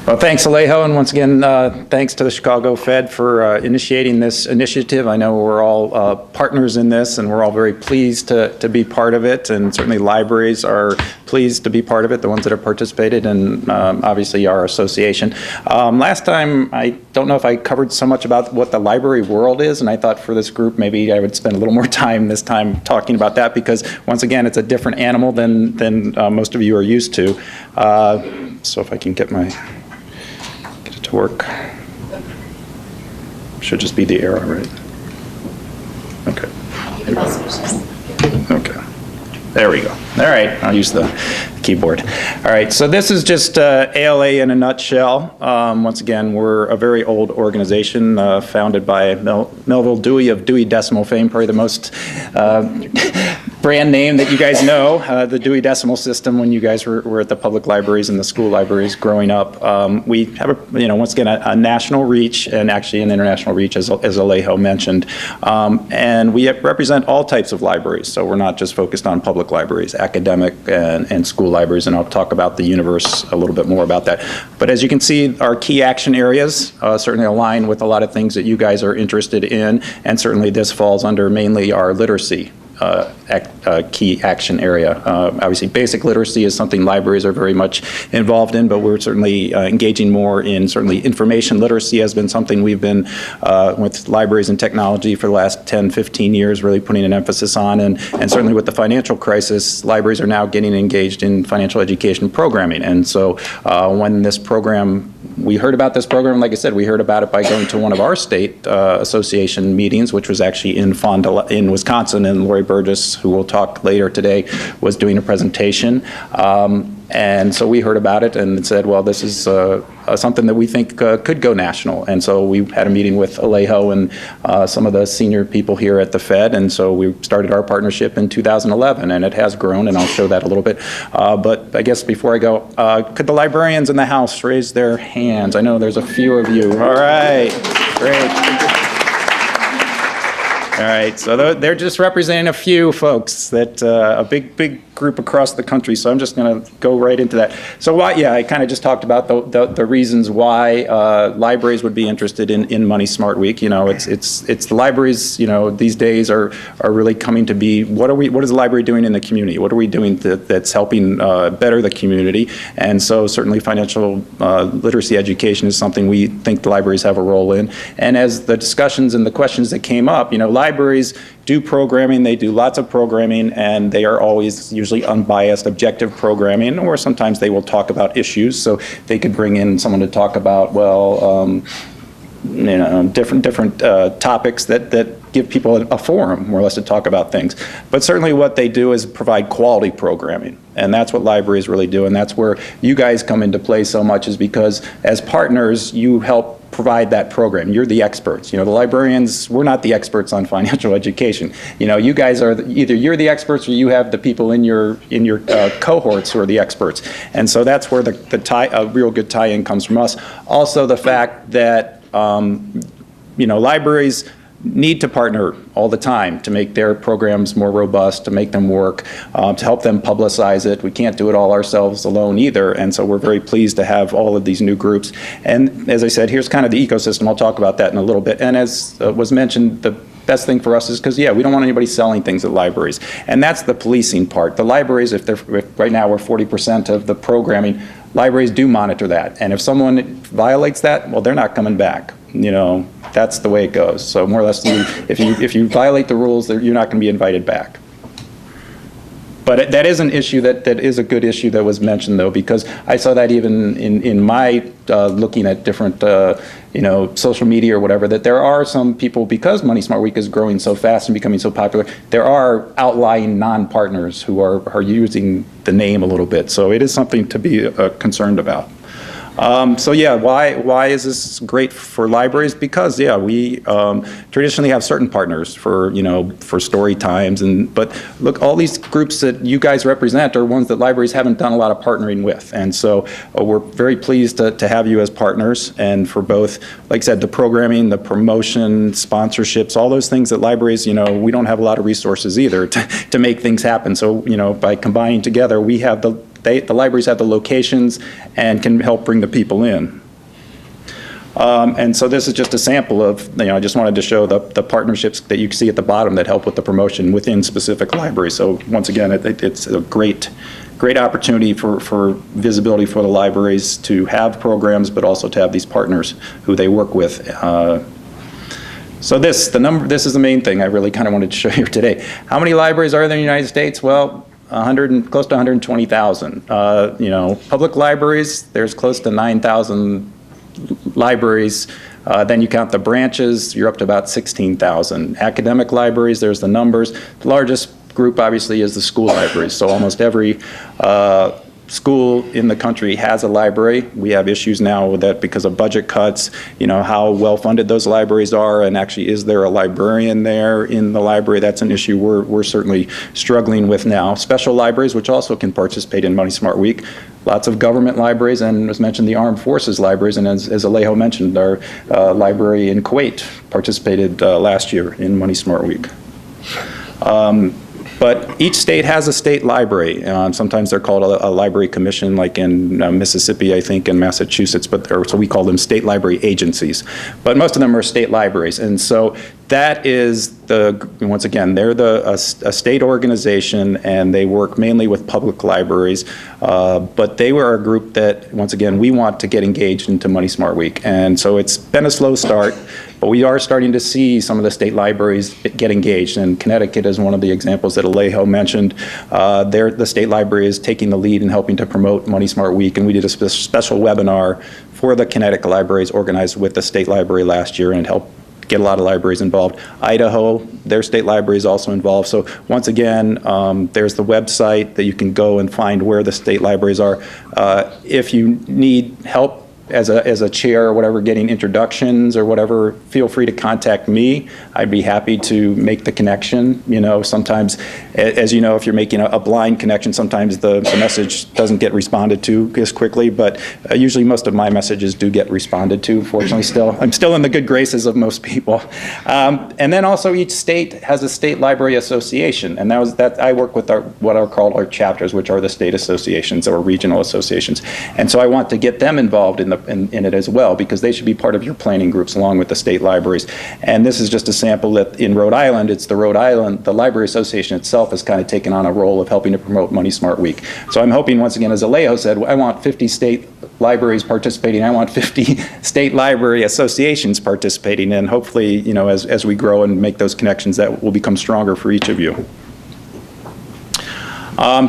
Well, thanks, Alejo, and once again, thanks to the Chicago Fed for initiating this initiative. I know we're all partners in this, and we're all very pleased to be part of it, and certainly libraries are pleased to be part of it, the ones that have participated, and obviously our association. Last time, I don't know if I covered so much about what the library world is, and I thought for this group maybe I would spend a little more time this time talking about that, because once again, it's a different animal than most of you are used to. So if I can get it to work. Should just be the arrow, right? Okay. Okay. There we go. All right, I'll use the keyboard. All right, so this is just ALA in a nutshell. Once again, we're a very old organization founded by Melville Dewey of Dewey Decimal fame, probably the most brand name that you guys know, the Dewey Decimal System, when you guys were at the public libraries and the school libraries growing up. We have, once again, a national reach and actually an international reach, as Alejo mentioned. And we represent all types of libraries, so we're not just focused on public libraries, academic and school libraries, and I'll talk about the universe a little bit more about that. But as you can see, our key action areas certainly align with a lot of things that you guys are interested in, and certainly this falls under mainly our literacy key action area. Obviously, basic literacy is something libraries are very much involved in, but we're certainly engaging more in certainly information literacy has been something we've been with libraries and technology for the last 10, 15 years, really putting an emphasis on, and certainly with the financial crisis, libraries are now getting engaged in financial education programming. And so when this program, we heard about this program, like I said, we heard about it by going to one of our state association meetings, which was actually in Wisconsin, and Lori Burgess, who will talk later today, was doing a presentation. And so we heard about it and said, well, this is something that we think could go national. And so we had a meeting with Alejo and some of the senior people here at the Fed, and so we started our partnership in 2011, and it has grown, and I'll show that a little bit. But I guess before I go, could the librarians in the house raise their hands? I know there's a few of you. All right, great. All right, so they're just representing a few folks, that a big group across the country, so I'm just going to go right into that. So I kind of just talked about the reasons why libraries would be interested in Money Smart Week. It's the libraries, these days are really coming to be, what is the library doing in the community? What are we doing that's helping better the community? And so certainly financial literacy education is something we think the libraries have a role in. And as the discussions and the questions that came up, libraries do programming, they do lots of programming, and they are always usually unbiased, objective programming, or sometimes they will talk about issues. So they could bring in someone to talk about, different topics that give people a forum, more or less, to talk about things. But certainly what they do is provide quality programming, and that's what libraries really do, and that's where you guys come into play so much, is because as partners, you help provide that program. You're the experts. The librarians, we're not the experts on financial education. You guys are either you're the experts or you have the people in your cohorts who are the experts. And so that's where a real good tie-in comes from us. Also, the fact that libraries need to partner all the time to make their programs more robust, to make them work, to help them publicize it. We can't do it all ourselves alone either, and so we're very pleased to have all of these new groups. And as I said, here's kind of the ecosystem. I'll talk about that in a little bit. And as was mentioned, the best thing for us is because, we don't want anybody selling things at libraries. And that's the policing part. The libraries, if right now we're 40% of the programming, libraries do monitor that. And if someone violates that, well, they're not coming back. That's the way it goes. So more or less, if you violate the rules, you're not going to be invited back. But that is an issue that is a good issue that was mentioned, though, because I saw that even in my looking at different social media or whatever, that there are some people, because Money Smart Week is growing so fast and becoming so popular, there are outlying non-partners who are using the name a little bit. So it is something to be concerned about. Why is this great for libraries? Because we traditionally have certain partners for story times, but look, all these groups that you guys represent are ones that libraries haven't done a lot of partnering with, and so we're very pleased to have you as partners, and for both, like I said, the programming, the promotion, sponsorships, all those things that libraries, we don't have a lot of resources either to make things happen. So by combining together, we have the the libraries have the locations and can help bring the people in. And so this is just a sample of, I just wanted to show the partnerships that you see at the bottom that help with the promotion within specific libraries. So once again, it's a great opportunity for visibility for the libraries to have programs, but also to have these partners who they work with. So this is the main thing I really kind of wanted to show you today. How many libraries are there in the United States? Well, close to 120,000. Public libraries, there's close to 9,000 libraries. Then you count the branches, you're up to about 16,000. Academic libraries, there's the numbers. The largest group obviously is the school libraries. So almost every school in the country has a library. We have issues now with that because of budget cuts, how well funded those libraries are, and actually is there a librarian there in the library? That's an issue we're certainly struggling with now. Special libraries, which also can participate in Money Smart Week. Lots of government libraries, and as mentioned, the Armed Forces libraries, and as Alejo mentioned, our library in Kuwait participated last year in Money Smart Week. But each state has a state library. Sometimes they're called a library commission, like in Mississippi, I think, and Massachusetts, so we call them state library agencies. But most of them are state libraries. And so that is once again, they're a state organization, and they work mainly with public libraries. But they were a group that, once again, we want to get engaged into Money Smart Week. And so it's been a slow start. But we are starting to see some of the state libraries get engaged, and Connecticut is one of the examples that Alejo mentioned. The state library is taking the lead in helping to promote Money Smart Week, and we did a special webinar for the Connecticut libraries organized with the state library last year and helped get a lot of libraries involved. Idaho, their state library is also involved. So once again, there's the website that you can go and find where the state libraries are. If you need help as a chair or whatever, getting introductions or whatever, feel free to contact me. I'd be happy to make the connection. Sometimes, as you know, if you're making a blind connection, sometimes the message doesn't get responded to as quickly, but usually most of my messages do get responded to, fortunately. I'm still in the good graces of most people. And then also each state has a state library association, and I work with what are called our chapters, which are the state associations or regional associations. And so I want to get them involved in it as well, because they should be part of your planning groups along with the state libraries. And this is just a sample that in Rhode Island, the Library Association itself has kind of taken on a role of helping to promote Money Smart Week. So I'm hoping, once again, as Alejo said, I want 50 state libraries participating. I want 50 state library associations participating, and hopefully, as we grow and make those connections, that will become stronger for each of you.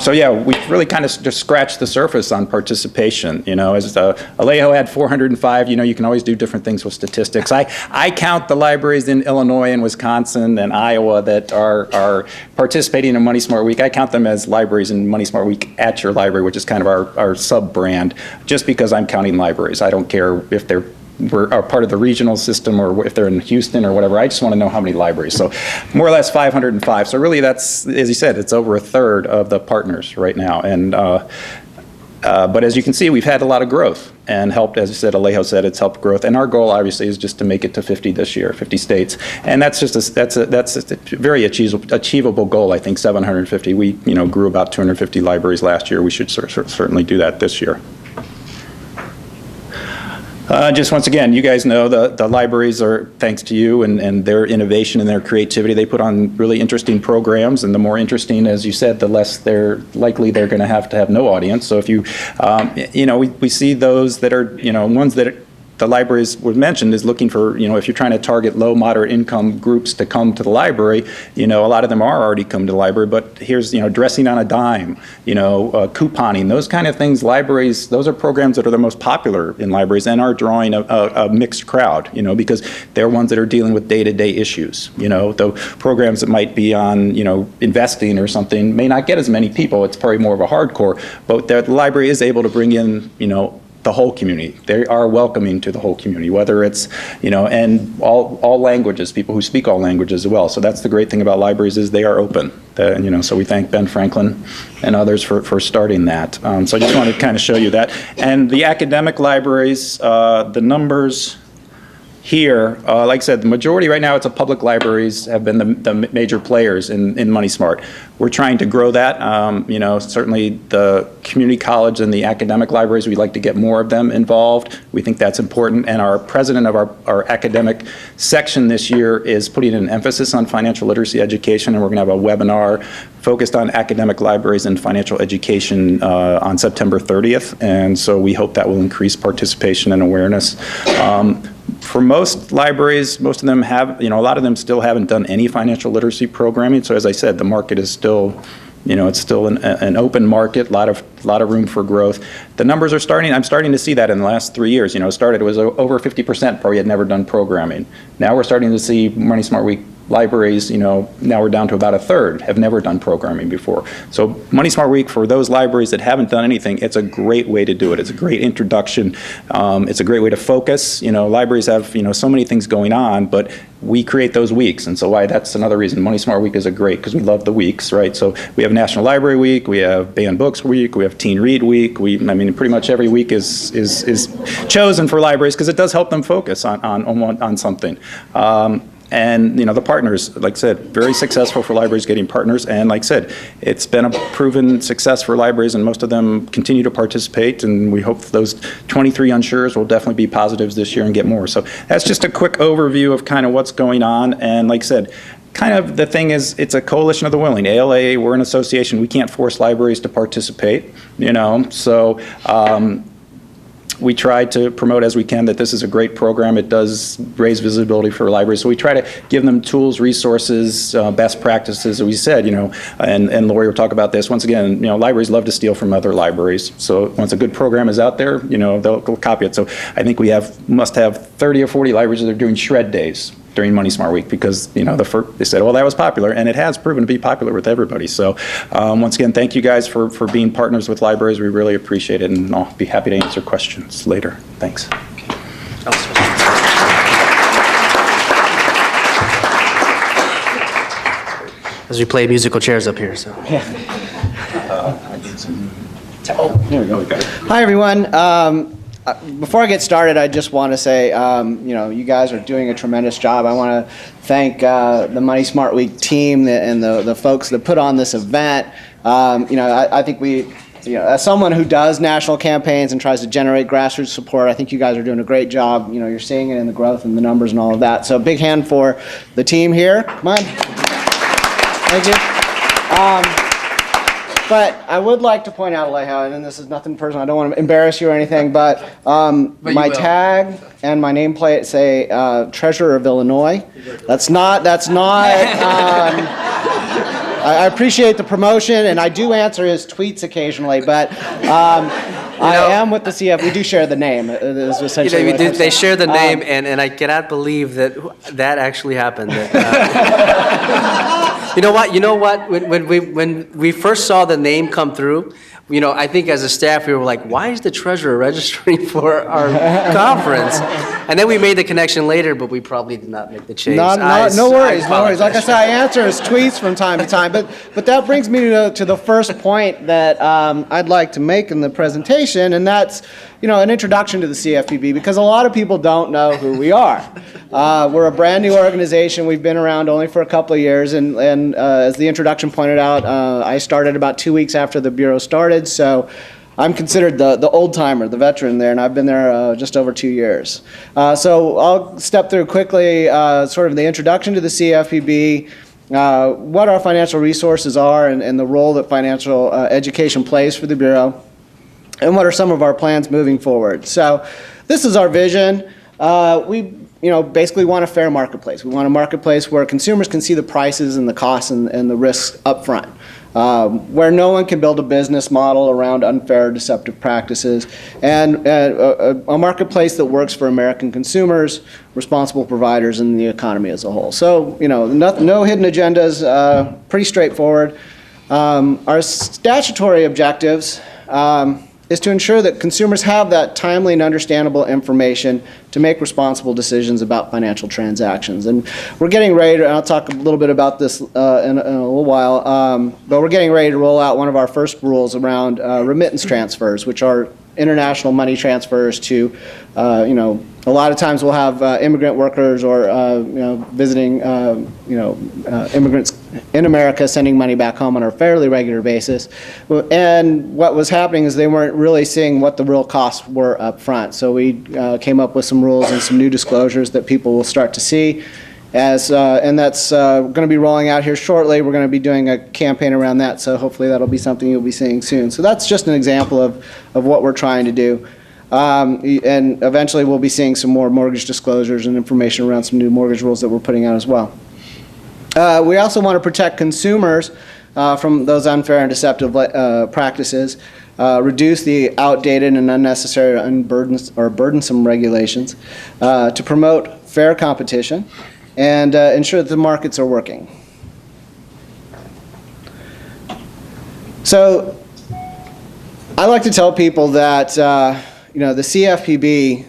So yeah, we really kind of just scratched the surface on participation. As Alejo had 405, you can always do different things with statistics. I count the libraries in Illinois and Wisconsin and Iowa that are participating in Money Smart Week. I count them as libraries in Money Smart Week at your library, which is kind of our sub-brand, just because I'm counting libraries. I don't care if they're are part of the regional system or if they're in Houston or whatever. I just want to know how many libraries. So more or less 505. So really that's, as you said, it's over a third of the partners right now. And but as you can see, we've had a lot of growth and helped, as you said, Alejo said, it's helped growth. And our goal obviously is just to make it to 50 this year, 50 states. And that's just that's a very achievable goal. I think 750. We grew about 250 libraries last year. We should certainly do that this year. Just once again, you guys know the libraries are, thanks to you and their innovation and their creativity, they put on really interesting programs, and the more interesting, as you said, the less likely they're going to have no audience. So if you, we see those that are, ones that the libraries were mentioned is looking for, if you're trying to target low, moderate income groups to come to the library, a lot of them are already come to the library, but here's, dressing on a dime, couponing, those kind of things. Libraries, those are programs that are the most popular in libraries and are drawing a mixed crowd, because they're ones that are dealing with day-to-day issues. The programs that might be on, investing or something may not get as many people. It's probably more of a hardcore, but the library is able to bring in, the whole community. They are welcoming to the whole community, whether it's, and all languages, people who speak all languages as well. So that's the great thing about libraries is they are open. So we thank Ben Franklin and others for starting that. So I just wanted to kind of show you that. And the academic libraries, the numbers, here, like I said, the majority right now, it's a public libraries have been the major players in Money Smart. We're trying to grow that. Certainly the community college and the academic libraries, we'd like to get more of them involved. We think that's important. And our president of our academic section this year is putting an emphasis on financial literacy education, and we're going to have a webinar focused on academic libraries and financial education on September 30th. And so we hope that will increase participation and awareness. For most libraries, most of them have, a lot of them still haven't done any financial literacy programming. So as I said, the market is still, it's still an open market, a lot of room for growth. The numbers are starting, I'm starting to see that in the last 3 years. It was over 50% probably had never done programming. Now we're starting to see Money Smart Week libraries, now we're down to about a third, have never done programming before. So Money Smart Week, for those libraries that haven't done anything, it's a great way to do it. It's a great introduction. It's a great way to focus. Libraries have, so many things going on, but we create those weeks. And so that's another reason Money Smart Week is great, because we love the weeks, right? So we have National Library Week, we have Banned Books Week, we have Teen Read Week. Pretty much every week is chosen for libraries because it does help them focus on something. And the partners, like I said, very successful for libraries getting partners. And like I said, it's been a proven success for libraries, and most of them continue to participate. And we hope those 23 unsures will definitely be positives this year and get more. So that's just a quick overview of kind of what's going on. And like I said, kind of the thing is, it's a coalition of the willing. ALA, we're an association. We can't force libraries to participate, So we try to promote as we can that this is a great program. It does raise visibility for libraries. So we try to give them tools, resources, best practices, as we said, and Lori will talk about this. Once again, libraries love to steal from other libraries. So once a good program is out there, they'll copy it. So I think we must have 30 or 40 libraries that are doing shred days during Money Smart Week because, they said, well, that was popular, and it has proven to be popular with everybody. So once again, thank you guys for being partners with libraries. We really appreciate it, and I'll be happy to answer questions later. Thanks. As we play musical chairs up here. So. Yeah. There we go. Hi, everyone. Before I get started, I just want to say, you guys are doing a tremendous job. I want to thank the Money Smart Week team and the folks that put on this event. I think we, as someone who does national campaigns and tries to generate grassroots support, I think you guys are doing a great job. You're seeing it in the growth and the numbers and all of that. So a big hand for the team here. Come on. Thank you. But I would like to point out, Alejo, and this is nothing personal, I don't want to embarrass you or anything, but my tag and my nameplate say Treasurer of Illinois. That's not I appreciate the promotion, and I do answer his tweets occasionally, but I am with the CF. We do share the name. Is essentially they share the name, and I cannot believe that actually happened. You know what? When we first saw the name come through, I think as a staff we were like, why is the treasurer registering for our conference? And then we made the connection later, but we probably did not make the change. No worries. Like I said, I answer his tweets from time to time. But that brings me to the first point that I'd like to make in the presentation, and that's an introduction to the CFPB, because a lot of people don't know who we are. We're a brand new organization. We've been around only for a couple of years, and as the introduction pointed out, I started about 2 weeks after the Bureau started, so I'm considered the old timer, the veteran there, and I've been there just over 2 years. So I'll step through quickly sort of the introduction to the CFPB, what our financial resources are, and the role that financial education plays for the Bureau, and what are some of our plans moving forward. So this is our vision. We basically want a fair marketplace. We want a marketplace where consumers can see the prices and the costs and the risks up front, where no one can build a business model around unfair, deceptive practices, and a marketplace that works for American consumers, responsible providers, and the economy as a whole. So, no hidden agendas, pretty straightforward. Our statutory objectives is to ensure that consumers have that timely and understandable information to make responsible decisions about financial transactions. And we're getting ready to, and I'll talk a little bit about this in a little while, but we're getting ready to roll out one of our first rules around remittance transfers, which are international money transfers to, a lot of times we'll have immigrant workers or, visiting, immigrants in America sending money back home on a fairly regular basis. And what was happening is they weren't really seeing what the real costs were up front. So we came up with some rules and some new disclosures that people will start to see. And that's going to be rolling out here shortly. We're going to be doing a campaign around that, so hopefully that'll be something you'll be seeing soon. So that's just an example of what we're trying to do. And eventually we'll be seeing some more mortgage disclosures and information around some new mortgage rules that we're putting out as well. We also want to protect consumers from those unfair and deceptive practices, reduce the outdated and unnecessary or burdensome regulations, to promote fair competition, and ensure that the markets are working. So I like to tell people that the CFPB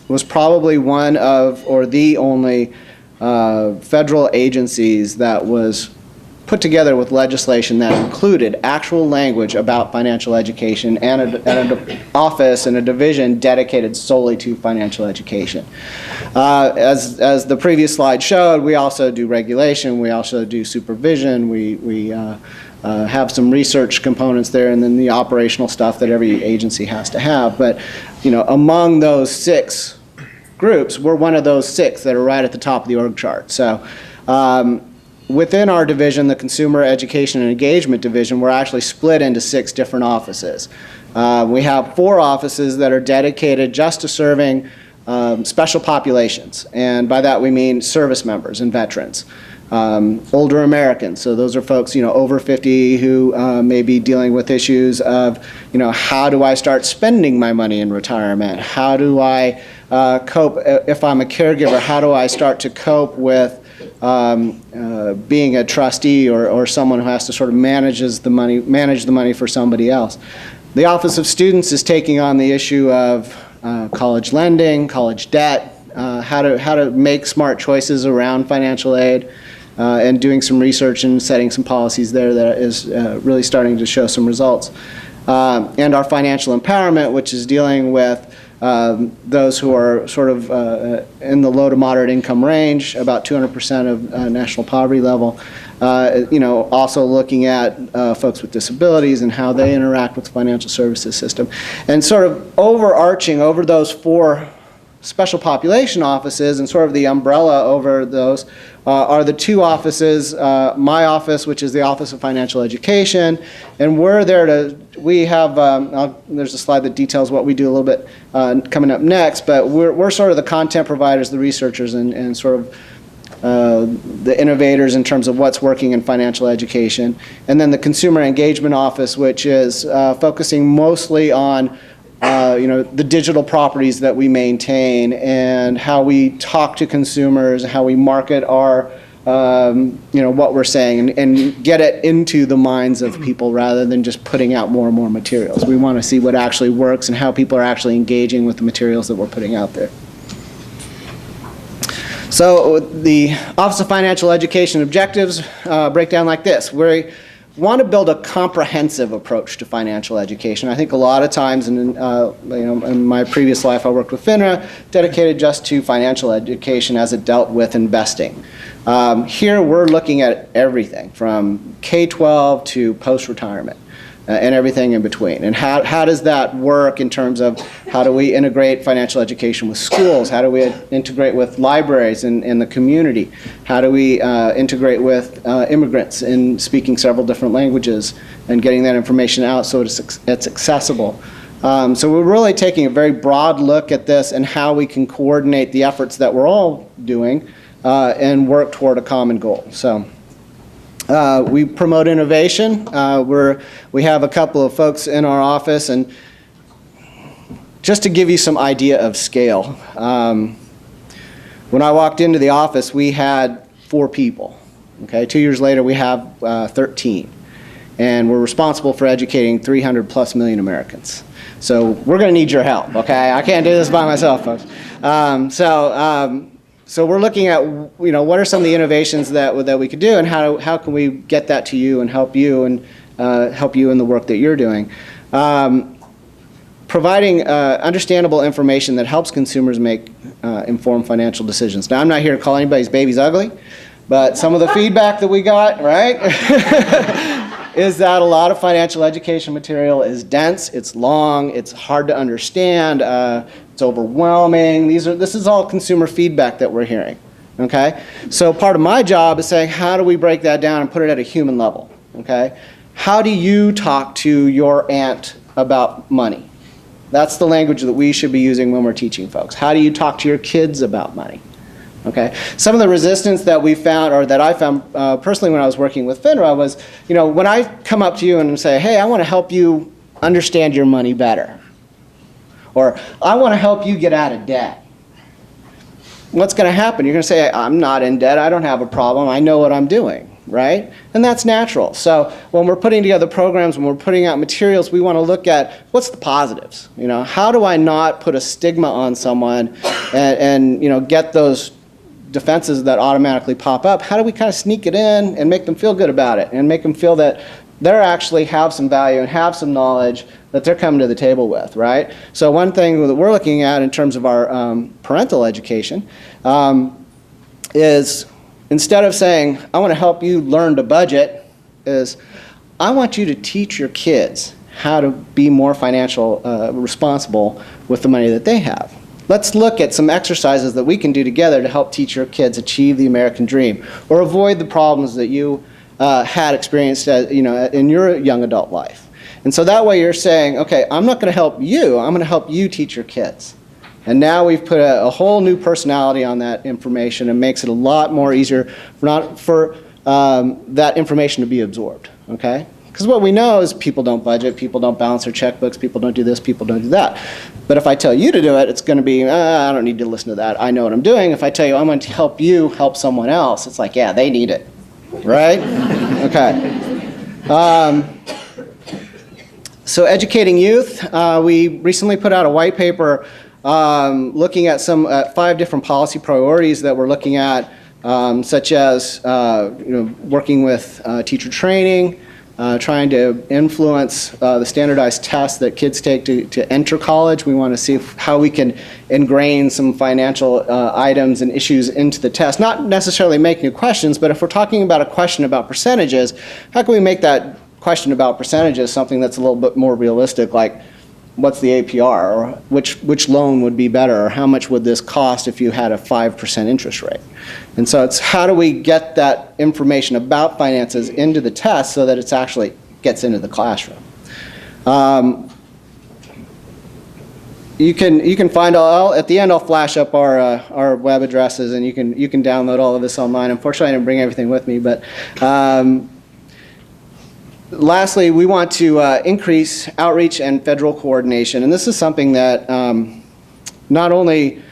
was probably one of, or the only federal agencies that was put together with legislation that included actual language about financial education and an office and a division dedicated solely to financial education. As the previous slide showed, we also do regulation, we also do supervision, we have some research components there, and then the operational stuff that every agency has to have. But among those 6 groups, we're one of those 6 that are right at the top of the org chart. So within our division, the Consumer Education and Engagement Division, we're actually split into 6 different offices. We have 4 offices that are dedicated just to serving special populations, and by that we mean service members and veterans. Older Americans, so those are folks over 50 who may be dealing with issues of how do I start spending my money in retirement? How do I cope if I'm a caregiver? How do I start to cope with being a trustee or someone who has to sort of manage the money for somebody else? The Office of Students is taking on the issue of college lending, college debt, how to make smart choices around financial aid, and doing some research and setting some policies there that is really starting to show some results. And our financial empowerment, which is dealing with those who are sort of in the low to moderate income range, about 200% of national poverty level. Also looking at folks with disabilities and how they interact with the financial services system. And sort of overarching over those 4 special population offices and sort of the umbrella over those are the 2 offices, my office, which is the Office of Financial Education, and we're there we have, there's a slide that details what we do a little bit coming up next, but we're sort of the content providers, the researchers, and sort of the innovators in terms of what's working in financial education. And then the Consumer Engagement Office, which is focusing mostly on the digital properties that we maintain and how we talk to consumers, how we market our, what we're saying and get it into the minds of people rather than just putting out more and more materials. We want to see what actually works and how people are actually engaging with the materials that we're putting out there. So the Office of Financial Education objectives break down like this. We want to build a comprehensive approach to financial education. I think a lot of times, in my previous life, I worked with FINRA, dedicated just to financial education as it dealt with investing. Here, we're looking at everything from K-12 to post-retirement. And everything in between. And how does that work in terms of how do we integrate financial education with schools? How do we integrate with libraries in the community? How do we integrate with immigrants in speaking several different languages and getting that information out so it's accessible? So we're really taking a very broad look at this and how we can coordinate the efforts that we're all doing and work toward a common goal. So. We promote innovation. We have a couple of folks in our office, and just to give you some idea of scale, when I walked into the office, we had 4 people. Okay, 2 years later, we have 13, and we're responsible for educating 300+ million Americans. So we're going to need your help. Okay, I can't do this by myself, folks. So we're looking at, what are some of the innovations that we could do, and how can we get that to you and help you in the work that you're doing. providing understandable information that helps consumers make informed financial decisions. Now, I'm not here to call anybody's babies ugly, but some of the feedback that we got, right, is that a lot of financial education material is dense, it's long, it's hard to understand, it's overwhelming. This is all consumer feedback that we're hearing, okay? So part of my job is saying, how do we break that down and put it at a human level, okay? How do you talk to your aunt about money? That's the language that we should be using when we're teaching folks. How do you talk to your kids about money? Okay. Some of the resistance that we found, or that I found personally when I was working with FINRA was, when I come up to you and say, hey, I want to help you understand your money better, or I want to help you get out of debt. What's going to happen? You're going to say, I'm not in debt, I don't have a problem, I know what I'm doing. Right? And that's natural. So when we're putting together programs, when we're putting out materials, we want to look at what's the positives. How do I not put a stigma on someone and get those defenses that automatically pop up? How do we kind of sneak it in and make them feel good about it and make them feel that they actually have some value and have some knowledge that they're coming to the table with, right? So one thing that we're looking at in terms of our parental education is, instead of saying, I want to help you learn to budget, is I want you to teach your kids how to be more financial responsible with the money that they have. Let's look at some exercises that we can do together to help teach your kids achieve the American dream or avoid the problems that you had experienced in your young adult life. And so that way you're saying, okay, I'm not going to help you, I'm going to help you teach your kids. And now we've put a whole new personality on that information and makes it a lot more easier for that information to be absorbed, okay? Because what we know is people don't budget, people don't balance their checkbooks, people don't do this, people don't do that. But if I tell you to do it, it's going to be, I don't need to listen to that, I know what I'm doing. If I tell you I'm going to help you help someone else, it's like, yeah, they need it, right? Okay. So educating youth, we recently put out a white paper looking at 5 different policy priorities that we're looking at, such as working with teacher training, trying to influence the standardized tests that kids take to enter college. We want to see how we can ingrain some financial items and issues into the test. Not necessarily make new questions, but if we're talking about a question about percentages, how can we make that question about percentages something that's a little bit more realistic, like what's the APR, or which loan would be better, or how much would this cost if you had a 5% interest rate? And so it's how do we get that information about finances into the test so that it actually gets into the classroom. You can find at the end I'll flash up our web addresses, and you can download all of this online. Unfortunately, I didn't bring everything with me, but lastly, we want to increase outreach and federal coordination, and this is something that not only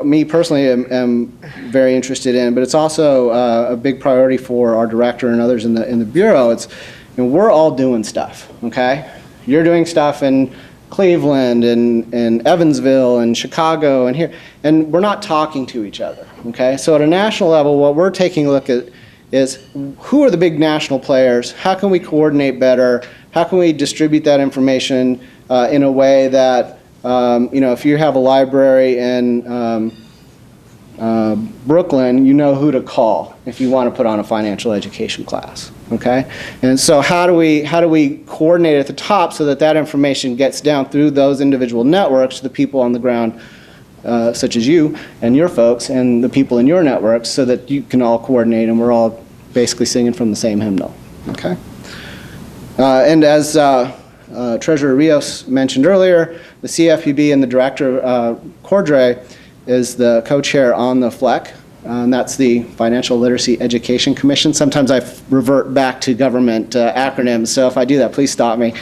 me personally am very interested in, but it's also a big priority for our director and others in the bureau. It's we're all doing stuff, okay? You're doing stuff in Cleveland and Evansville and Chicago and here, and we're not talking to each other, okay? So at a national level, what we're taking a look at is who are the big national players, how can we coordinate better, how can we distribute that information in a way that, if you have a library in Brooklyn, you know who to call if you want to put on a financial education class, okay? And so how do we coordinate at the top so that information gets down through those individual networks to the people on the ground, such as you and your folks and the people in your networks, so that you can all coordinate and we're all basically singing from the same hymnal, okay? And as Treasurer Rios mentioned earlier, the CFPB and the director, Cordray, is the co-chair on the FLEC, and that's the Financial Literacy Education Commission. Sometimes I revert back to government acronyms, so if I do that, please stop me.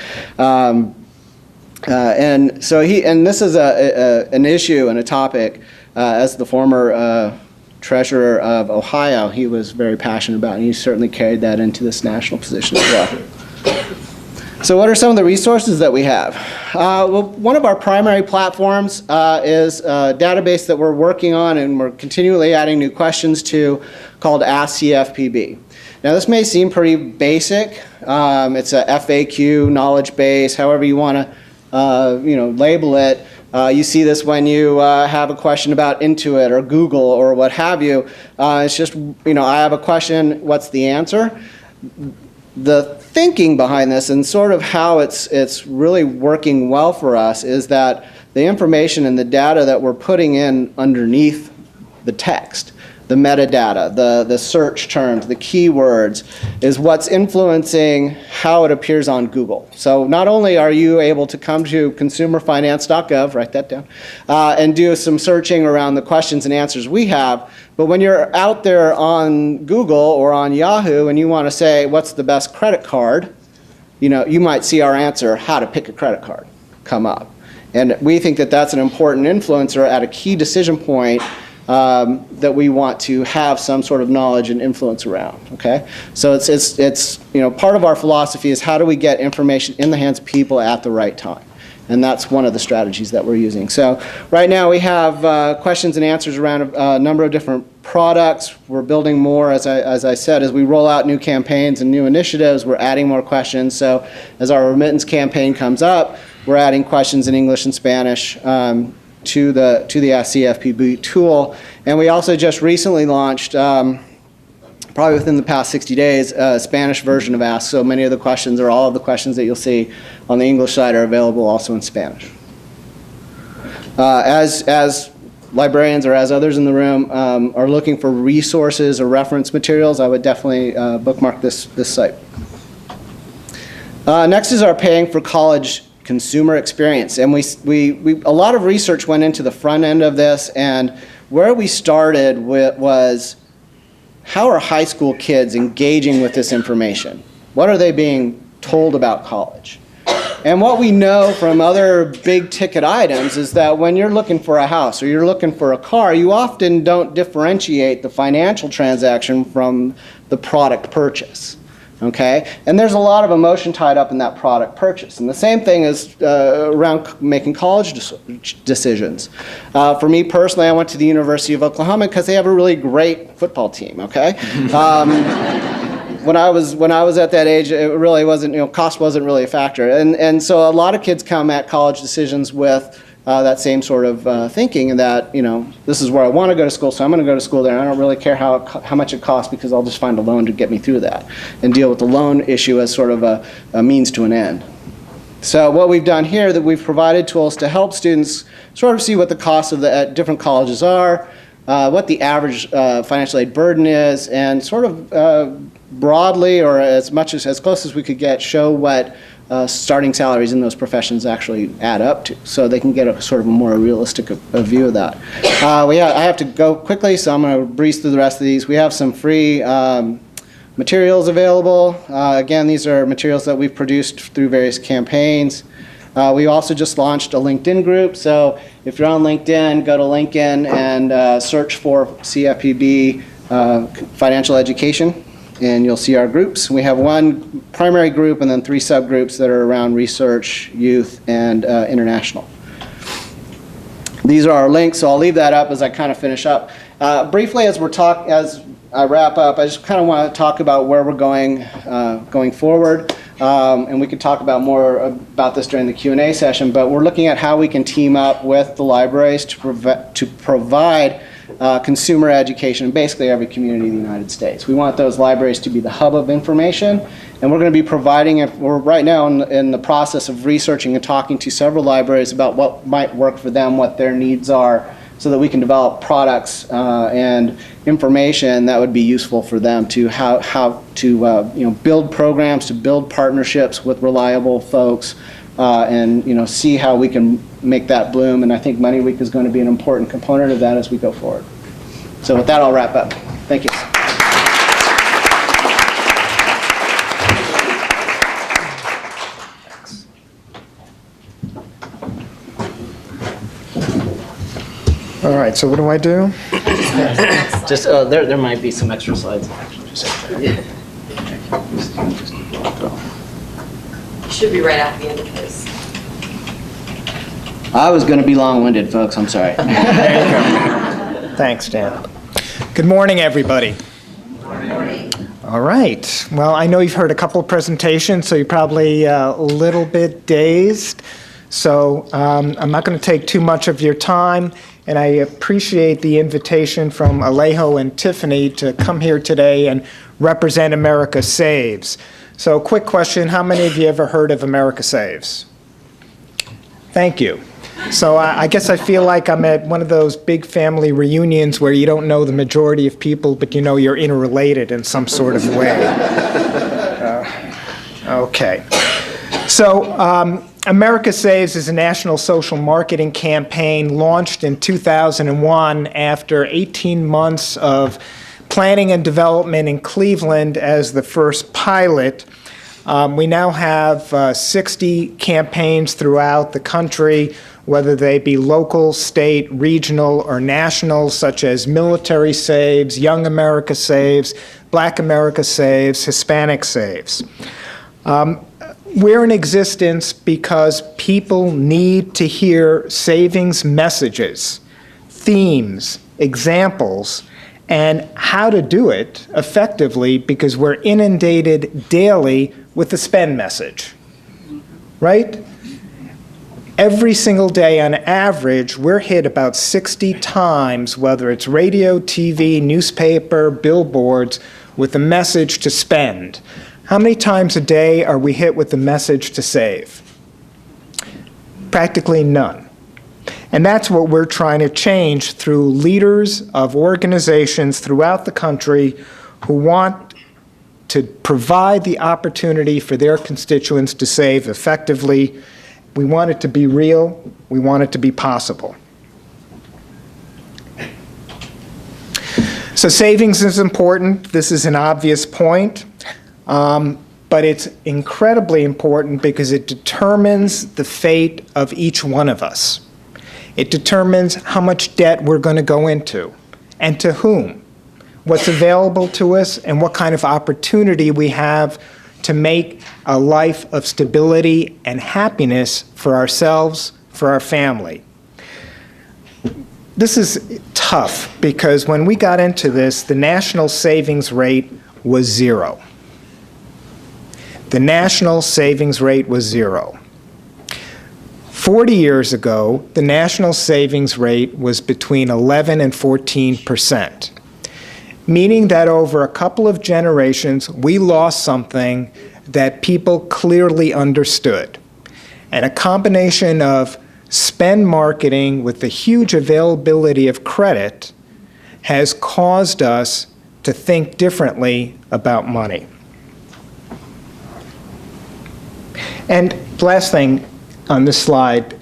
And so this is an issue and a topic, as the former treasurer of Ohio, he was very passionate about, and he certainly carried that into this national position as well. So what are some of the resources that we have? Well, one of our primary platforms is a database that we're working on and we're continually adding new questions to, called Ask CFPB. Now this may seem pretty basic. It's a FAQ, knowledge base, however you want to label it. You see this when you have a question about Intuit or Google or what have you. It's just, I have a question, what's the answer? The thinking behind this and sort of how it's really working well for us is that the information and the data that we're putting in underneath the text, the metadata, the search terms, the keywords, is what's influencing how it appears on Google. So not only are you able to come to consumerfinance.gov, write that down, and do some searching around the questions and answers we have, but when you're out there on Google or on Yahoo and you want to say, what's the best credit card, you might see our answer, how to pick a credit card, come up. And we think that that's an important influencer at a key decision point that we want to have some sort of knowledge and influence around, okay? So it's part of our philosophy is how do we get information in the hands of people at the right time? And that's one of the strategies that we're using. So right now we have questions and answers around a number of different products. We're building more, as I said, as we roll out new campaigns and new initiatives, we're adding more questions. So as our remittance campaign comes up, we're adding questions in English and Spanish to the Ask CFPB tool. And we also just recently launched, probably within the past 60 days, a Spanish version of Ask. So many of the questions, or all of the questions that you'll see on the English side, are available also in Spanish. As librarians or as others in the room are looking for resources or reference materials, I would definitely bookmark this site. Next is our Paying for College consumer experience. And a lot of research went into the front end of this, and where we started was how are high school kids engaging with this information? What are they being told about college? And what we know from other big ticket items is that when you're looking for a house or you're looking for a car, you often don't differentiate the financial transaction from the product purchase. Okay? And there's a lot of emotion tied up in that product purchase. And the same thing is around making college decisions. For me personally, I went to the University of Oklahoma because they have a really great football team, okay? When I was at that age, it really wasn't, cost wasn't really a factor. And so a lot of kids come at college decisions with that same sort of thinking, and that, this is where I want to go to school, so I'm going to go to school there. And I don't really care how much it costs because I'll just find a loan to get me through that and deal with the loan issue as sort of a means to an end. So what we've done here, that we've provided tools to help students sort of see what the costs of the different colleges are, what the average financial aid burden is, and sort of broadly, or as close as we could get, show what starting salaries in those professions actually add up to, so they can get a sort of a more realistic view of that. I have to go quickly, so I'm going to breeze through the rest of these. We have some free materials available. Again, these are materials that we've produced through various campaigns. We also just launched a LinkedIn group, so if you're on LinkedIn, go to LinkedIn and search for CFPB Financial Education, and you'll see our groups. We have one primary group and then 3 subgroups that are around research, youth, and international. These are our links, so I'll leave that up as I kind of finish up. Briefly, as I wrap up, I just kind of want to talk about where we're going forward. And we could talk about more about this during the Q&A session, but we're looking at how we can team up with the libraries to provide consumer education in basically every community in the United States. We want those libraries to be the hub of information, and we're going to be providing it. We're right now in the process of researching and talking to several libraries about what might work for them, what their needs are, so that we can develop products and information that would be useful for them to how to build programs, to build partnerships with reliable folks, and see how we can make that bloom. And I think Money Week is going to be an important component of that as we go forward. So with that, I'll wrap up. Thank you. All right, so what do I do? Just there might be some extra slides. Should be right at the end of this. I was going to be long-winded, folks. I'm sorry. Thanks, Dan. Good morning, everybody. Good morning. All right. Well, I know you've heard a couple of presentations, so you're probably a little bit dazed. So I'm not going to take too much of your time, and I appreciate the invitation from Alejo and Tiffany to come here today and represent America Saves. So quick question, how many of you ever heard of America Saves? Thank you. So I guess I feel like I'm at one of those big family reunions where you don't know the majority of people, but you know you're interrelated in some sort of way. Okay. So America Saves is a national social marketing campaign launched in 2001 after 18 months of planning and development in Cleveland as the first pilot. We now have 60 campaigns throughout the country, whether they be local, state, regional, or national, such as Military Saves, Young America Saves, Black America Saves, Hispanic Saves. We're in existence because people need to hear savings messages, themes, examples, and how to do it effectively because we're inundated daily with the spend message, right? Every single day on average, we're hit about 60 times, whether it's radio, TV, newspaper, billboards, with the message to spend. How many times a day are we hit with the message to save? Practically none. And that's what we're trying to change through leaders of organizations throughout the country who want to provide the opportunity for their constituents to save effectively. We want it to be real. We want it to be possible. So savings is important. This is an obvious point. But it's incredibly important because it determines the fate of each one of us. It determines how much debt we're going to go into and to whom, what's available to us, and what kind of opportunity we have to make a life of stability and happiness for ourselves, for our family. This is tough because when we got into this, the national savings rate was 0. The national savings rate was 0. 40 years ago, the national savings rate was between 11 and 14%, meaning that over a couple of generations, we lost something that people clearly understood. And a combination of spend marketing with the huge availability of credit has caused us to think differently about money. And last thing on this slide,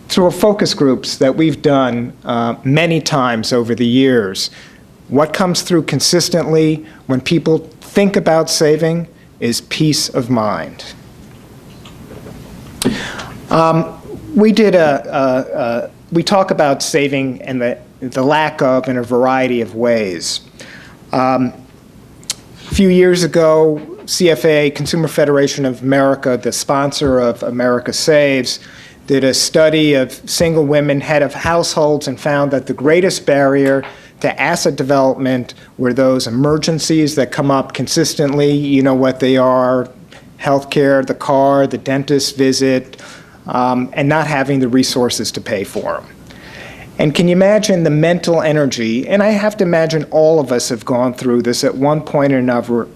through focus groups that we've done many times over the years, what comes through consistently when people think about saving is peace of mind. We talk about saving and the lack of in a variety of ways. A few years ago, CFA, Consumer Federation of America, the sponsor of America Saves, did a study of single women head of households and found that the greatest barrier to asset development were those emergencies that come up consistently. You know what they are: healthcare, the car, the dentist visit, and not having the resources to pay for them. And can you imagine the mental energy, and I have to imagine all of us have gone through this at one point or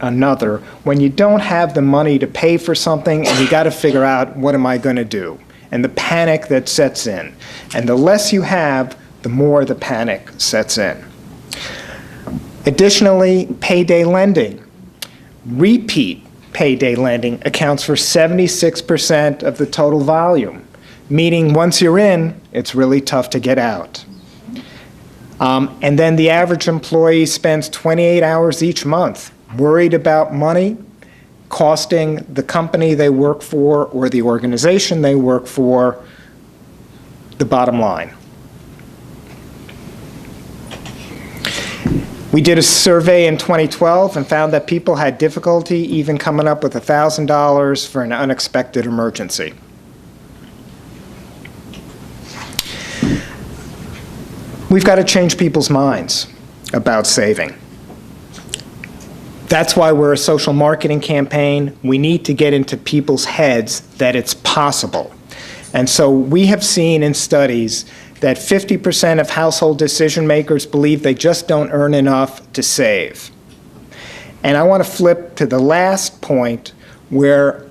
another, when you don't have the money to pay for something and you got to figure out, what am I going to do? And the panic that sets in. And the less you have, the more the panic sets in. Additionally, payday lending. Repeat payday lending accounts for 76% of the total volume. Meaning once you're in, it's really tough to get out. And then the average employee spends 28 hours each month worried about money costing the company they work for or the organization they work for the bottom line. We did a survey in 2012 and found that people had difficulty even coming up with $1,000 for an unexpected emergency. We've got to change people's minds about saving. That's why we're a social marketing campaign. We need to get into people's heads that it's possible. And so we have seen in studies that 50% of household decision makers believe they just don't earn enough to save. And I want to flip to the last point where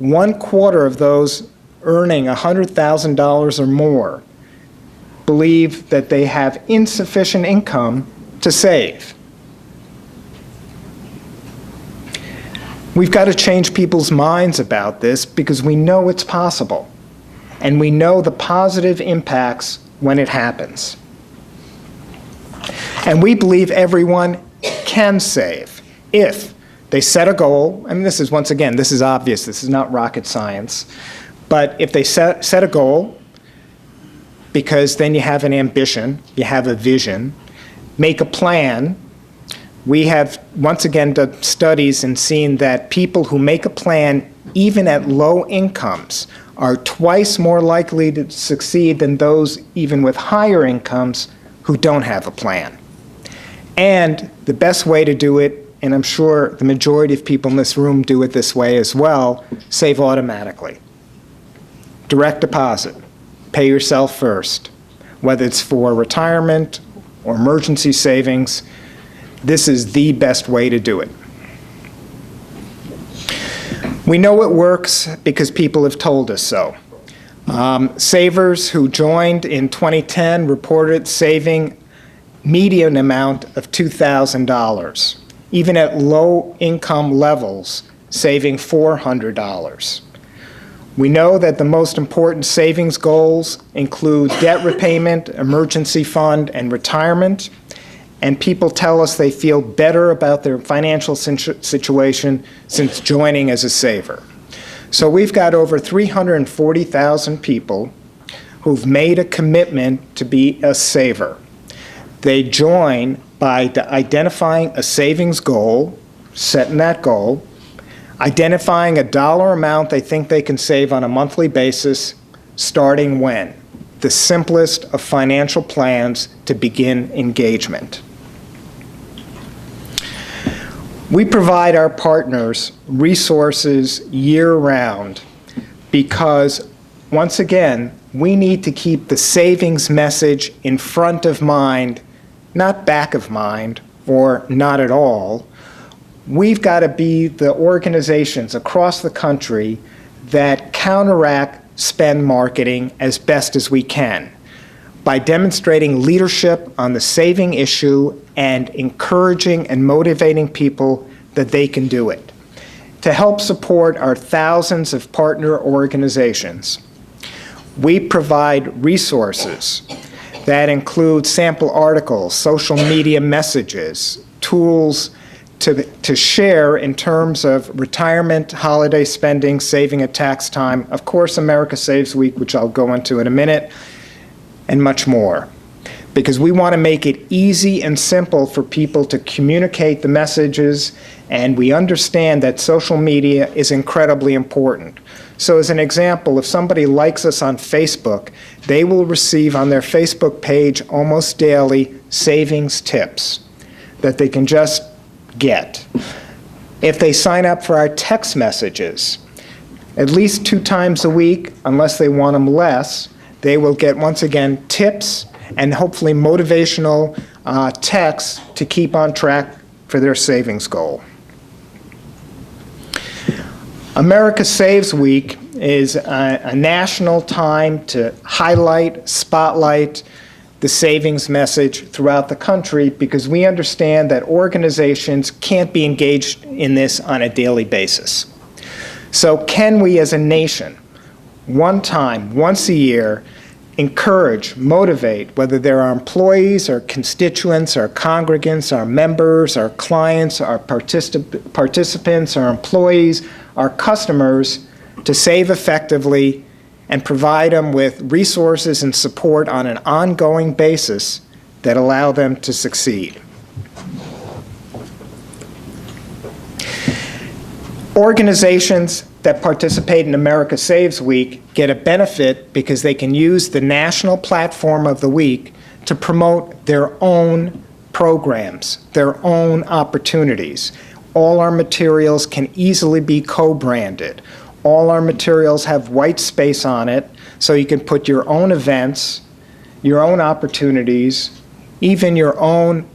1/4 of those earning $100,000 or more believe that they have insufficient income to save. We've got to change people's minds about this because we know it's possible, and we know the positive impacts when it happens. And we believe everyone can save if they set a goal, and this is, once again, this is obvious, this is not rocket science, but if they set a goal, because then you have an ambition, you have a vision, make a plan. We have, once again, done studies and seen that people who make a plan, even at low incomes, are twice more likely to succeed than those even with higher incomes who don't have a plan. And the best way to do it, and I'm sure the majority of people in this room do it this way as well, save automatically. Direct deposit. Pay yourself first. Whether it's for retirement or emergency savings, this is the best way to do it. We know it works because people have told us so. Savers who joined in 2010 reported saving median amount of $2,000. Even at low income levels, saving $400. We know that the most important savings goals include debt repayment, emergency fund, and retirement. And people tell us they feel better about their financial situation since joining as a saver. So we've got over 340,000 people who've made a commitment to be a saver. They join by identifying a savings goal, setting that goal, identifying a dollar amount they think they can save on a monthly basis, starting when? The simplest of financial plans to begin engagement. We provide our partners resources year-round because, once again, we need to keep the savings message in front of mind, not back of mind, or not at all. We've got to be the organizations across the country that counteract spend marketing as best as we can by demonstrating leadership on the saving issue and encouraging and motivating people that they can do it. To help support our thousands of partner organizations, we provide resources that include sample articles, social media messages, tools to share in terms of retirement, holiday spending, saving at tax time, of course, America Saves Week, which I'll go into in a minute, and much more. Because we want to make it easy and simple for people to communicate the messages, and we understand that social media is incredibly important. So as an example, if somebody likes us on Facebook, they will receive on their Facebook page almost daily savings tips that they can just get. If they sign up for our text messages, at least 2 times a week, unless they want them less, they will get, once again, tips and hopefully motivational texts to keep on track for their savings goal. America Saves Week is a national time to highlight, spotlight the savings message throughout the country because we understand that organizations can't be engaged in this on a daily basis. So can we as a nation, one time, once a year, encourage, motivate, whether they're our employees, our constituents, our congregants, our members, our clients, our participants, our employees, our customers, to save effectively and provide them with resources and support on an ongoing basis that allow them to succeed. Organizations that participate in America Saves Week get a benefit because they can use the national platform of the week to promote their own programs, their own opportunities. All our materials can easily be co-branded. All our materials have white space on it, so you can put your own events, your own opportunities, even your own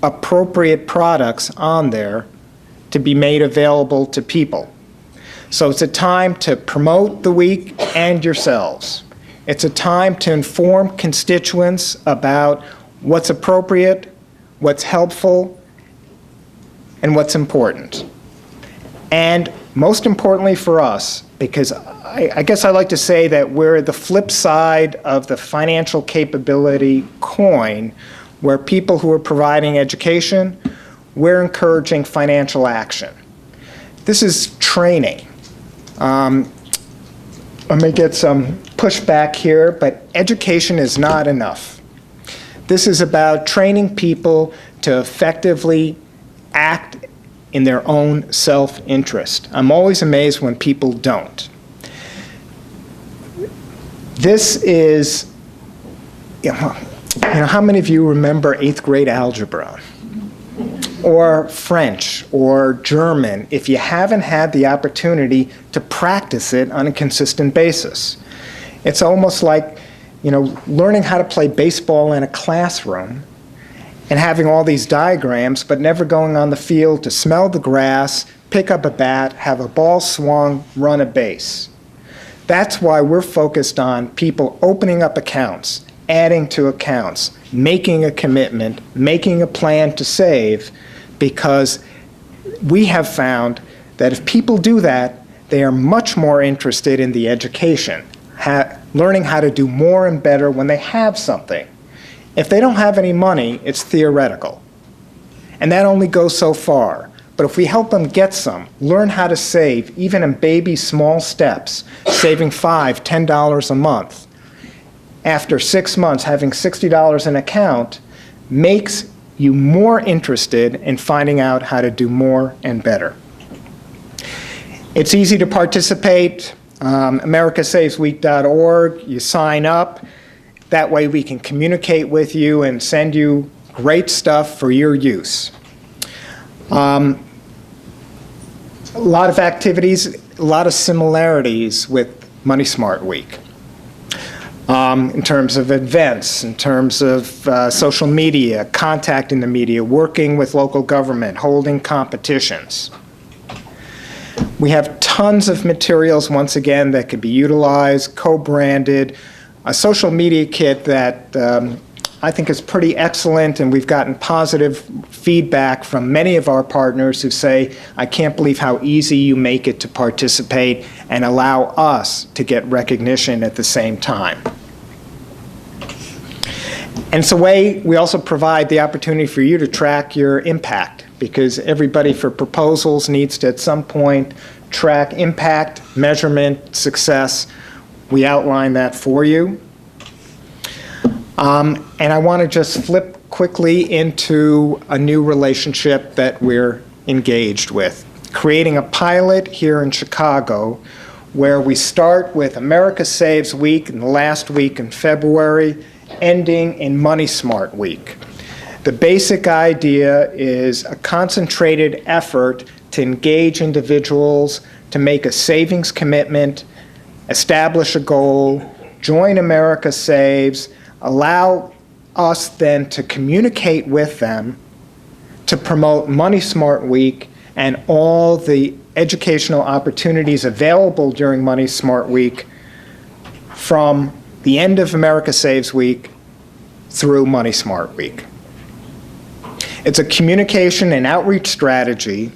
appropriate products on there to be made available to people. So it's a time to promote the week and yourselves. It's a time to inform constituents about what's appropriate, what's helpful, and what's important. And most importantly for us, because I guess I like to say that we're the flip side of the financial capability coin, where people who are providing education, we're encouraging financial action. This is training. I may get some pushback here, but education is not enough. This is about training people to effectively act in their own self-interest. I'm always amazed when people don't. This is, how many of you remember 8th grade algebra? Or French, or German, if you haven't had the opportunity to practice it on a consistent basis. It's almost like, learning how to play baseball in a classroom and having all these diagrams, but never going on the field to smell the grass, pick up a bat, have a ball swung, run a base. That's why we're focused on people opening up accounts, adding to accounts, making a commitment, making a plan to save, because we have found that if people do that, they are much more interested in the education, learning how to do more and better when they have something. If they don't have any money, it's theoretical. And that only goes so far. But if we help them get some, learn how to save, even in baby small steps, saving $5, $10 a month, after 6 months having $60 in account, makes you more interested in finding out how to do more and better. It's easy to participate. AmericaSavesWeek.org, you sign up. That way we can communicate with you and send you great stuff for your use. A lot of activities, a lot of similarities with Money Smart Week. In terms of events, in terms of social media, contacting the media, working with local government, holding competitions. We have tons of materials, once again, that could be utilized, co-branded, a social media kit that I think is pretty excellent, and we've gotten positive feedback from many of our partners who say, I can't believe how easy you make it to participate and allow us to get recognition at the same time. And it's a way we also provide the opportunity for you to track your impact, because everybody for proposals needs to at some point track impact, measurement, success. We outline that for you. And I want to just flip quickly into a new relationship that we're engaged with, creating a pilot here in Chicago where we start with America Saves Week in the last week in February, ending in Money Smart Week. The basic idea is a concentrated effort to engage individuals to make a savings commitment, establish a goal, join America Saves, allow us then to communicate with them to promote Money Smart Week and all the educational opportunities available during Money Smart Week from the end of America Saves Week through Money Smart Week. It's a communication and outreach strategy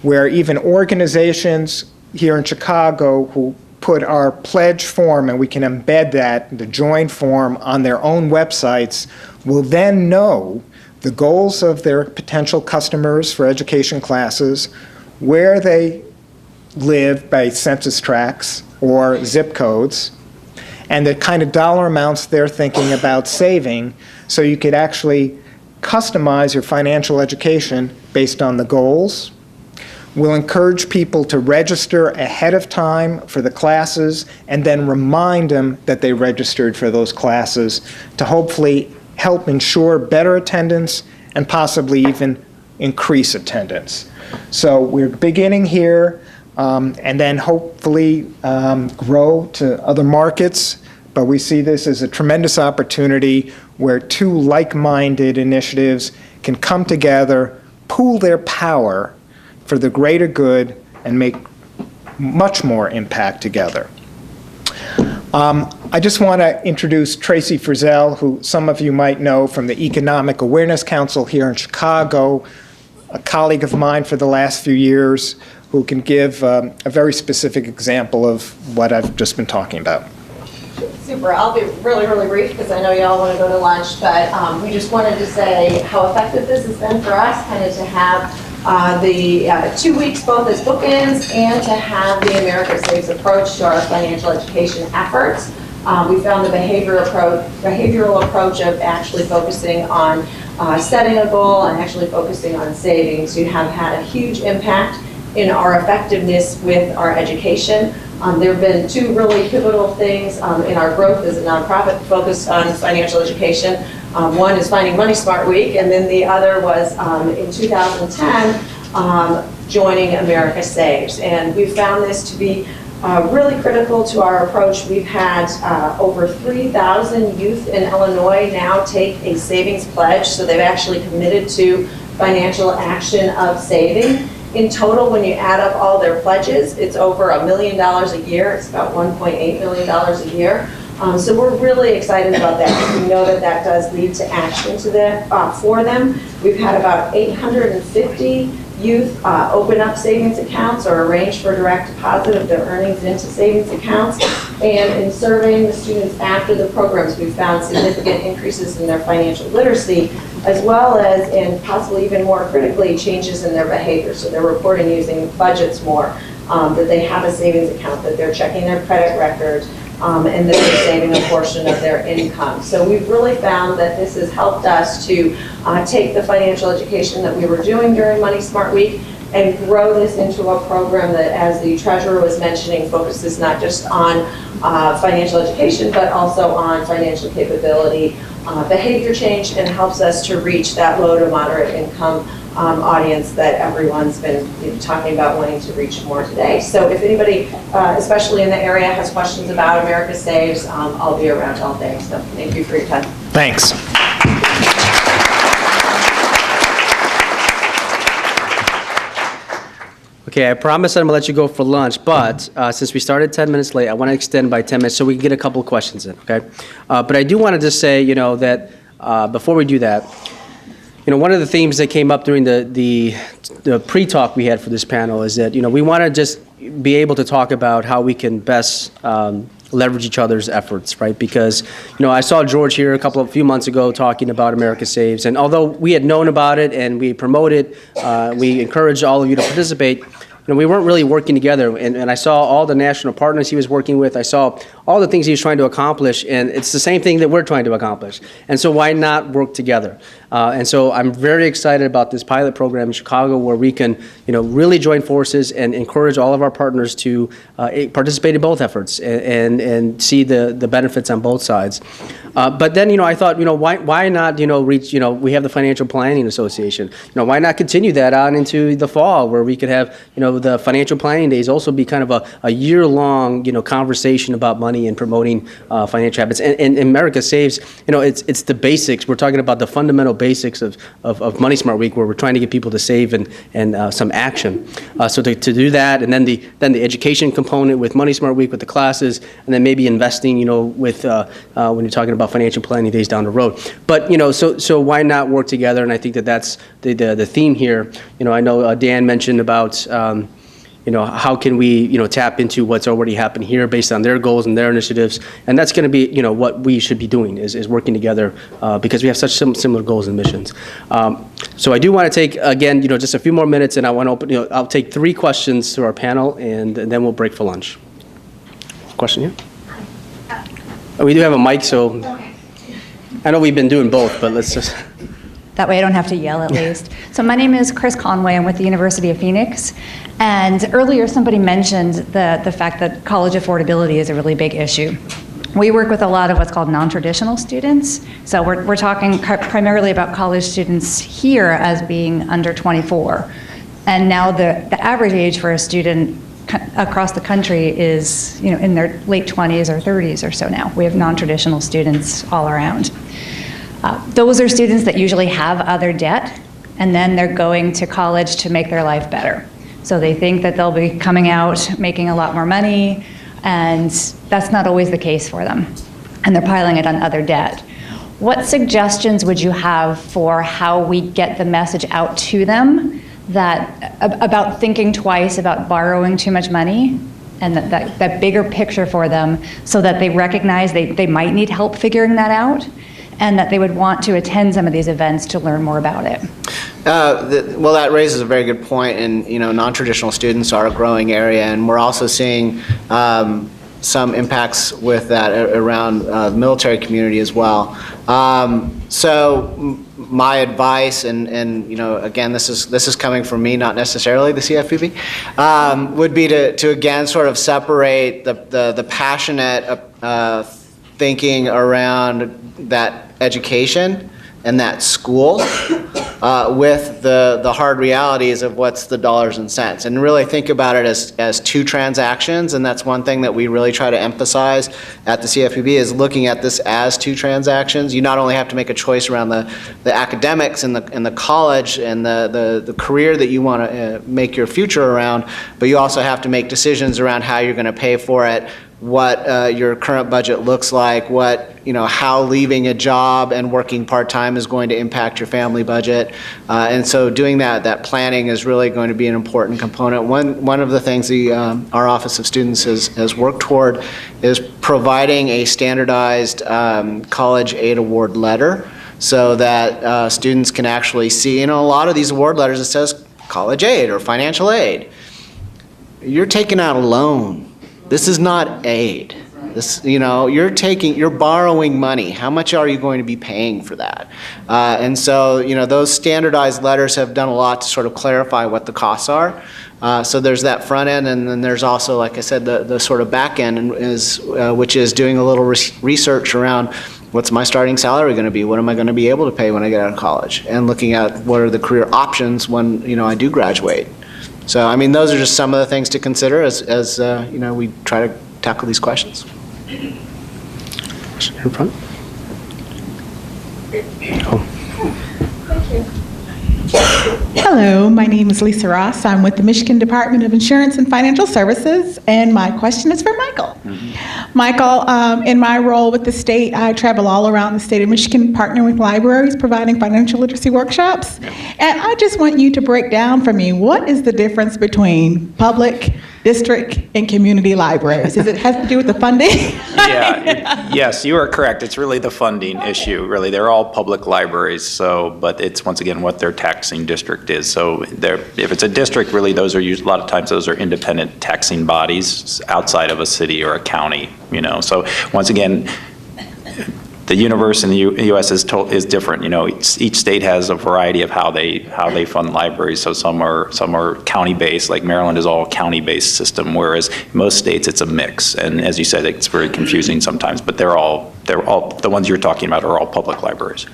where even organizations here in Chicago who put our pledge form, and we can embed that, the join form, on their own websites, will then know the goals of their potential customers for education classes, where they live by census tracts or zip codes, and the kind of dollar amounts they're thinking about saving, so you could actually customize your financial education based on the goals. We'll encourage people to register ahead of time for the classes and then remind them that they registered for those classes to hopefully help ensure better attendance and possibly even increase attendance. So we're beginning here and then hopefully grow to other markets. But we see this as a tremendous opportunity where two like-minded initiatives can come together, pool their power for the greater good, and make much more impact together. I just want to introduce Tracy Frizzell, who some of you might know from the Economic Awareness Council here in Chicago, a colleague of mine for the last few years, who can give a very specific example of what I've just been talking about. Super. I'll be really, really brief because I know you all want to go to lunch, but we just wanted to say how effective this has been for us, kind of to have the 2 weeks both as bookends and to have the America Saves approach to our financial education efforts. We found the behavioral approach of actually focusing on setting a goal and actually focusing on savings. You have had a huge impact in our effectiveness with our education. There have been two really pivotal things in our growth as a nonprofit focused on financial education. One is Finding Money Smart Week, and then the other was in 2010 joining America Saves. And we found this to be really critical to our approach. We've had over 3,000 youth in Illinois now take a savings pledge, so they've actually committed to financial action of saving. In total, when you add up all their pledges, it's over $1 million a year. It's about $1.8 million a year. So we're really excited about that because we know that that does lead to action for them. We've had about 850 youth open up savings accounts or arrange for direct deposit of their earnings into savings accounts. And in surveying the students after the programs, we've found significant increases in their financial literacy, as well as, and possibly even more critically, changes in their behavior. So they're reporting using budgets more, that they have a savings account, that they're checking their credit records, and that they're saving a portion of their income. So we've really found that this has helped us to take the financial education that we were doing during Money Smart Week and grow this into a program that, as the treasurer was mentioning, focuses not just on financial education, but also on financial capability, behavior change, and helps us to reach that low to moderate income audience that everyone's been talking about wanting to reach more today. So if anybody, especially in the area, has questions about America Saves, I'll be around all day. So thank you for your time. Thanks. Okay, I promise I'm going to let you go for lunch, but since we started 10 minutes late, I want to extend by 10 minutes so we can get a couple of questions in, okay? But I do want to just say, that before we do that, one of the themes that came up during the pre-talk we had for this panel is that, we want to just be able to talk about how we can best leverage each other's efforts, right? Because, I saw George here a few months ago talking about America Saves, and although we had known about it and we promoted, we encouraged all of you to participate, we weren't really working together, and I saw all the national partners he was working with. I saw all the things he was trying to accomplish, and it's the same thing that we're trying to accomplish. And so why not work together? And so I'm very excited about this pilot program in Chicago where we can, really join forces and encourage all of our partners to participate in both efforts and see the benefits on both sides. But then, I thought, why not, reach, we have the Financial Planning Association. Why not continue that on into the fall where we could have, the financial planning days also be kind of a year-long, conversation about money and promoting financial habits. And America Saves, it's the basics. We're talking about the fundamental basics of Money Smart Week, where we're trying to get people to save and some action. So to do that, and then the education component with Money Smart Week with the classes, and then maybe investing, with when you're talking about financial planning days down the road. But so why not work together? And I think that's the theme here. I know Dan mentioned about how can we tap into what's already happened here based on their goals and their initiatives, and that's going to be what we should be doing is working together because we have such similar goals and missions. So I do want to take again just a few more minutes, and I want to open. I'll take 3 questions to our panel, and then we'll break for lunch. Question here? We do have a mic, so I know we've been doing both, but let's just. That way I don't have to yell at least. So my name is Chris Conway. I'm with the University of Phoenix. And earlier somebody mentioned the fact that college affordability is a really big issue. We work with a lot of what's called non-traditional students. So we're talking primarily about college students here as being under 24. And now the average age for a student across the country is, in their late 20s or 30s or so now. We have non-traditional students all around. Those are students that usually have other debt, and then they're going to college to make their life better. So they think that they'll be coming out making a lot more money, and that's not always the case for them. And they're piling it on other debt. What suggestions would you have for how we get the message out to them about thinking twice about borrowing too much money, and that bigger picture for them, so that they recognize they might need help figuring that out, and that they would want to attend some of these events to learn more about it? Well, that raises a very good point, and non-traditional students are a growing area, and we're also seeing some impacts with that around the military community as well. So my advice, and again, this is coming from me, not necessarily the CFPB, would be to again sort of separate the passionate thinking around that education and that school with the hard realities of what's the dollars and cents, and really think about it as two transactions. And that's one thing that we really try to emphasize at the CFPB, is looking at this as two transactions. You not only have to make a choice around the academics and the college and the career that you want to make your future around, but you also have to make decisions around how you're going to pay for it, what your current budget looks like, how leaving a job and working part-time is going to impact your family budget. And so doing that planning is really going to be an important component. One of the things our Office of Students has worked toward is providing a standardized college aid award letter, so that students can actually see, a lot of these award letters, it says college aid or financial aid. You're taking out a loan. This is not aid. This, you're borrowing money. How much are you going to be paying for that? And so, those standardized letters have done a lot to sort of clarify what the costs are. So there's that front end, and then there's also, like I said, the sort of back end which is doing a little research around what's my starting salary going to be? What am I going to be able to pay when I get out of college? And looking at what are the career options when I do graduate. So, those are just some of the things to consider as we try to tackle these questions. In front. Hello, my name is Lisa Ross. I'm with the Michigan Department of Insurance and Financial Services, and my question is for Michael. Michael, in my role with the state, I travel all around the state of Michigan, partnering with libraries, providing financial literacy workshops. And I just want you to break down for me, what is the difference between public, district, and community libraries? Does it have to do with the funding? Yes, you are correct. It's really the funding issue. Really, they're all public libraries. But it's once again what their taxing district is. So if it's a district, really, those are a lot of times those are independent taxing bodies outside of a city or a county. So once again, the universe in the U.S. is different. Each state has a variety of how they fund libraries. So some are county-based, like Maryland is all county-based system, whereas most states it's a mix. And as you said, it's very confusing sometimes. But they're all the ones you're talking about are all public libraries.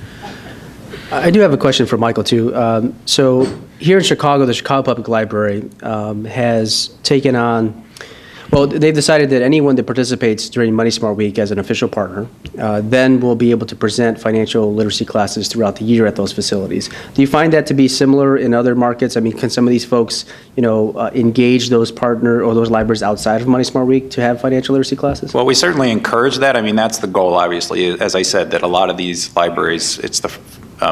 I do have a question for Michael, too. So here in Chicago, the Chicago Public Library has taken on, they've decided that anyone that participates during Money Smart Week as an official partner then will be able to present financial literacy classes throughout the year at those facilities. Do you find that to be similar in other markets? Can some of these folks, engage those partner or those libraries outside of Money Smart Week to have financial literacy classes? Well, we certainly encourage that. That's the goal, obviously. As I said, that a lot of these libraries, it's the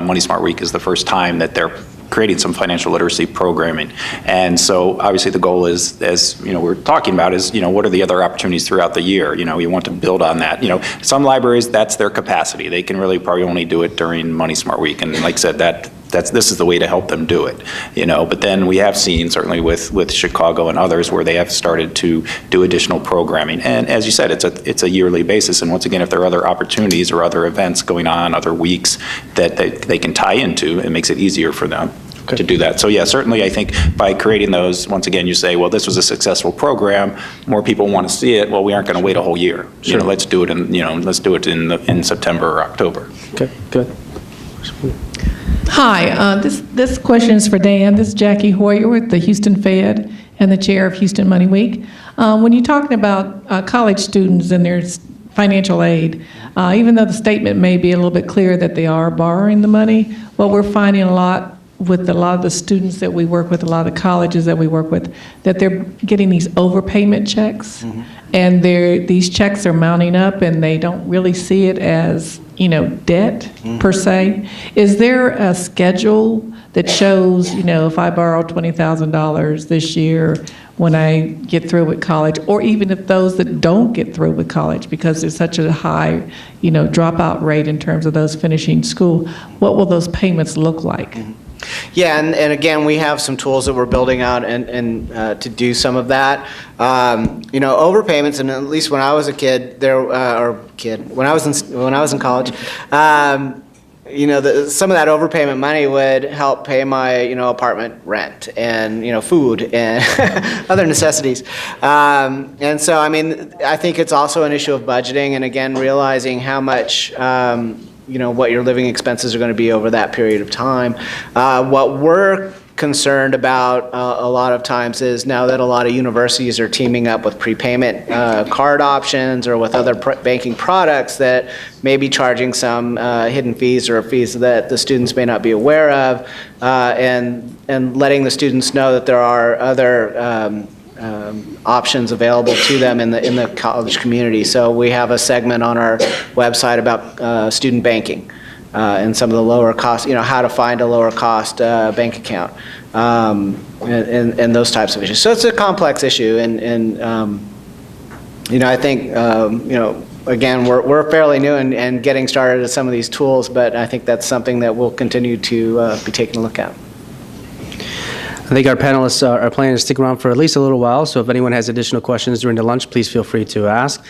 Money Smart Week is the first time that they're creating some financial literacy programming. And so obviously the goal is, as we're talking about, is what are the other opportunities throughout the year? You want to build on that. Some libraries, that's their capacity. They can really probably only do it during Money Smart Week. And like I said, this is the way to help them do it. But then we have seen, certainly with Chicago and others, where they have started to do additional programming. And as you said, it's a yearly basis. And once again, if there are other opportunities or other events going on, other weeks that they can tie into, it makes it easier for them to do that. So yeah, certainly I think by creating those, once again, you say, well, this was a successful program, more people want to see it. Well, we aren't going to wait a whole year. Sure. Let's do it in September or October. Okay, good. Hi, this question is for Dan. This is Jackie Hoyer with the Houston Fed, and the chair of Houston Money Week. When you're talking about college students and their financial aid, even though the statement may be a little bit clear that they are borrowing the money, what we're finding a lot with a lot of the students that we work with, a lot of the colleges that we work with, that they're getting these overpayment checks, and these checks are mounting up, and they don't really see it as, debt per se. Is there a schedule that shows, if I borrow $20,000 this year, when I get through with college, or even if those that don't get through with college because there's such a high, dropout rate in terms of those finishing school, what will those payments look like? Yeah, and again, we have some tools that we're building out and to do some of that. Overpayments, and at least when I was a kid, when I was in college, some of that overpayment money would help pay my, apartment rent and, food and other necessities. And so, I think it's also an issue of budgeting, and again, realizing how much, what your living expenses are going to be over that period of time. What we're concerned about a lot of times is now that a lot of universities are teaming up with prepayment card options or with other banking products that may be charging some hidden fees or fees that the students may not be aware of, and letting the students know that there are other options available to them in the college community. So we have a segment on our website about student banking and some of the lower cost, how to find a lower cost bank account and those types of issues. So it's a complex issue, and I think again, we're fairly new and getting started at some of these tools, but I think that's something that we'll continue to be taking a look at. I think our panelists are planning to stick around for at least a little while, so if anyone has additional questions during the lunch, please feel free to ask.